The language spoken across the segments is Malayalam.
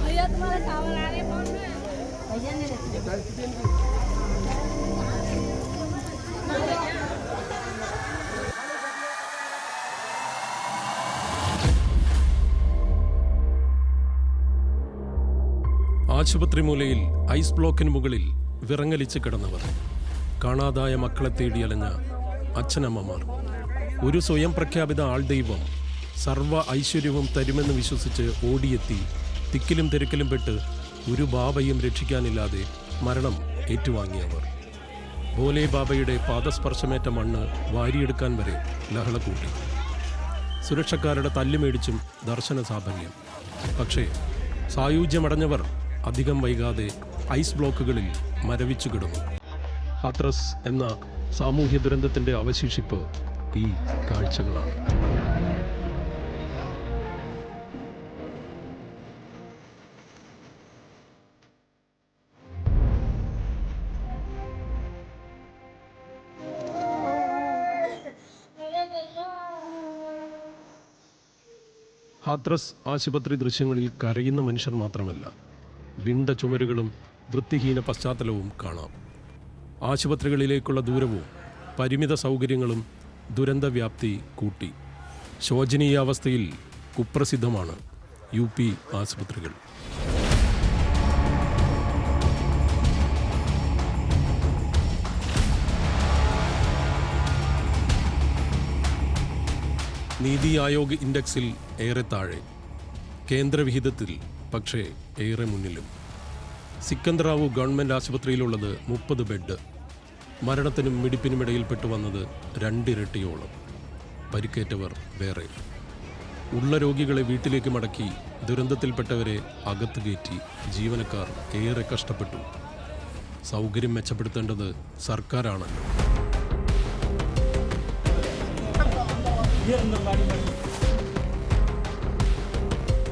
भैया तुम्हारा चावल आ रहे कौन है भैया ने ആശുപത്രി മൂലയിൽ ഐസ് ബ്ലോക്കിന് മുകളിൽ വിറങ്ങലിച്ച് കിടന്നവർ, കാണാതായ മക്കളെ തേടി അലഞ്ഞ അച്ഛനമ്മമാർ, ഒരു സ്വയം പ്രഖ്യാപിത ആൾദൈവം സർവ്വ ഐശ്വര്യവും തരുമെന്ന് വിശ്വസിച്ച് ഓടിയെത്തി തിക്കിലും തിരക്കിലും പെട്ട് ഒരു ബാബയും രക്ഷിക്കാനില്ലാതെ മരണം ഏറ്റുവാങ്ങിയവർ, ഭോലെ ബാബയുടെ പാദസ്പർശമേറ്റ മണ്ണ് വാരിയെടുക്കാൻ വരെ ലഹള കൂട്ടി, സുരക്ഷക്കാരുടെ തല്ലുമേടിച്ചും ദർശന സാഫല്യം. പക്ഷേ സായുജ്യമടഞ്ഞവർ അധികം വൈകാതെ ഐസ് ബ്ലോക്കുകളിൽ മരവിച്ചു കിടന്നു. ഹാത്രസ് എന്ന സാമൂഹ്യ ദുരന്തത്തിൻ്റെ അവശേഷിപ്പ് ഈ കാഴ്ചകളാണ്. ഹാത്രസ് ആശുപത്രി ദൃശ്യങ്ങളിൽ കരയുന്ന മനുഷ്യർ മാത്രമല്ല, വിണ്ട ചുമരുകളും വൃത്തിഹീന പശ്ചാത്തലവും കാണാം. ആശുപത്രികളിലേക്കുള്ള ദൂരവും പരിമിത സൗകര്യങ്ങളും ദുരന്തവ്യാപ്തി കൂട്ടി. ശോചനീയാവസ്ഥയിൽ കുപ്രസിദ്ധമാണ് UP ആശുപത്രികൾ. നീതി ആയോഗ് ഇൻഡെക്സിൽ ഏറെ താഴെ, കേന്ദ്രവിഹിതത്തിൽ പക്ഷേ ഏറെ മുന്നിലും. സിക്കന്ദറാവു ഗവൺമെൻറ് ആശുപത്രിയിലുള്ളത് 30 ബെഡ്. മരണത്തിനും മിടിപ്പിനുമിടയിൽപ്പെട്ടു വന്നത് 2 ഇരട്ടിയോളം. പരിക്കേറ്റവർ വേറെ. ഉള്ള രോഗികളെ വീട്ടിലേക്ക് മടക്കി ദുരന്തത്തിൽപ്പെട്ടവരെ അകത്ത് കയറ്റി ജീവനക്കാർ ഏറെ കഷ്ടപ്പെട്ടു. സൗകര്യം മെച്ചപ്പെടുത്തേണ്ടത് സർക്കാരാണല്ലോ.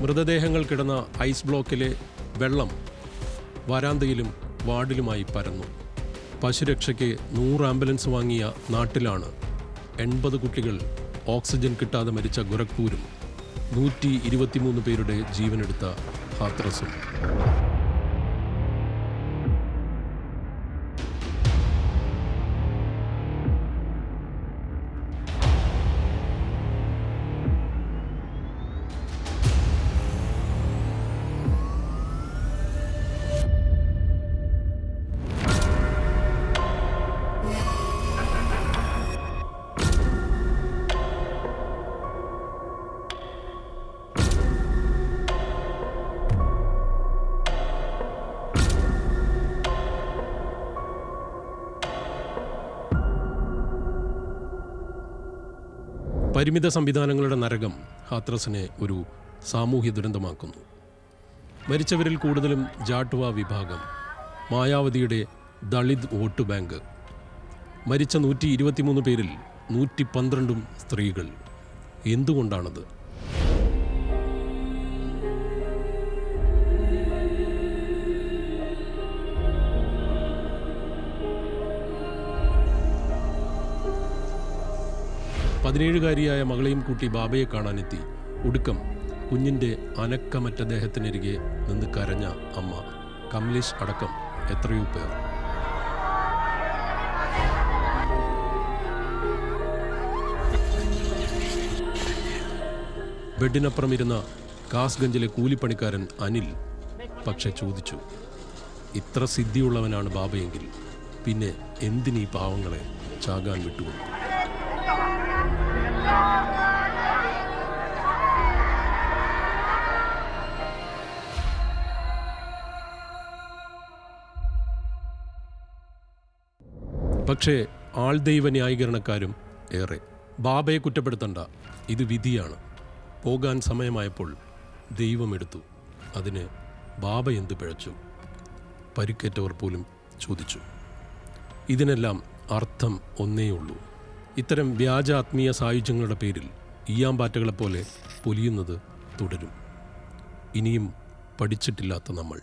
മൃതദേഹങ്ങൾ കിടന്ന ഐസ് ബ്ലോക്കിലെ വെള്ളം വരാന്തയിലും വാർഡിലുമായി പരന്നു. പശുരക്ഷയ്ക്ക് 100 ആംബുലൻസ് വാങ്ങിയ നാട്ടിലാണ് 80 കുട്ടികൾ ഓക്സിജൻ കിട്ടാതെ മരിച്ച ഗോരഖ്പൂരും 123 പേരുടെ ജീവനെടുത്ത ഹാത്രസും. പരിമിത സംവിധാനങ്ങളുടെ നരകം ഹാത്രസിനെ ഒരു സാമൂഹ്യ ദുരന്തമാക്കുന്നു. മരിച്ചവരിൽ കൂടുതലും ജാട്ടുവ വിഭാഗം, മായാവതിയുടെ ദളിത് വോട്ട് ബാങ്ക്. മരിച്ച 123 പേരിൽ 112 സ്ത്രീകൾ. എന്തുകൊണ്ടാണത്? പതിനേഴുകാരിയായ മകളെയും കൂട്ടി ബാബയെ കാണാനെത്തി. ഒടുക്കം കുഞ്ഞിൻ്റെ അനക്കമറ്റ ദേഹത്തിനരികെ നിന്ന് കരഞ്ഞ അമ്മ, കമലേഷ് അടക്കം എത്രയോ പേർ. ബെഡിനപ്പുറം ഇരുന്ന കാസ്ഗഞ്ചിലെ കൂലിപ്പണിക്കാരൻ അനിൽ പക്ഷെ ചോദിച്ചു, ഇത്ര സിദ്ധിയുള്ളവനാണ് ബാബയെങ്കിൽ പിന്നെ എന്തിനീ പാവങ്ങളെ ചാകാൻ വിട്ടുകൊടുത്തു? പക്ഷേ ആൾദൈവ ന്യായീകരണക്കാരും ഏറെ. ബാബയെ കുറ്റപ്പെടുത്തണ്ട, ഇത് വിധിയാണ്. പോകാൻ സമയമായപ്പോൾ ദൈവമെടുത്തു, അതിന് ബാബ എന്ത് പിഴച്ചു? പരിക്കേറ്റവർ പോലും ചോദിച്ചു. ഇതിനെല്ലാം അർത്ഥം ഒന്നേയുള്ളൂ. ഇത്തരം വ്യാജ ആത്മീയ സായുജ്യങ്ങളുടെ പേരിൽ ഈയാമ്പാറ്റകളെപ്പോലെ പൊലിയുന്നത് തുടരും. ഇനിയും പഠിച്ചിട്ടില്ലാത്ത നമ്മൾ.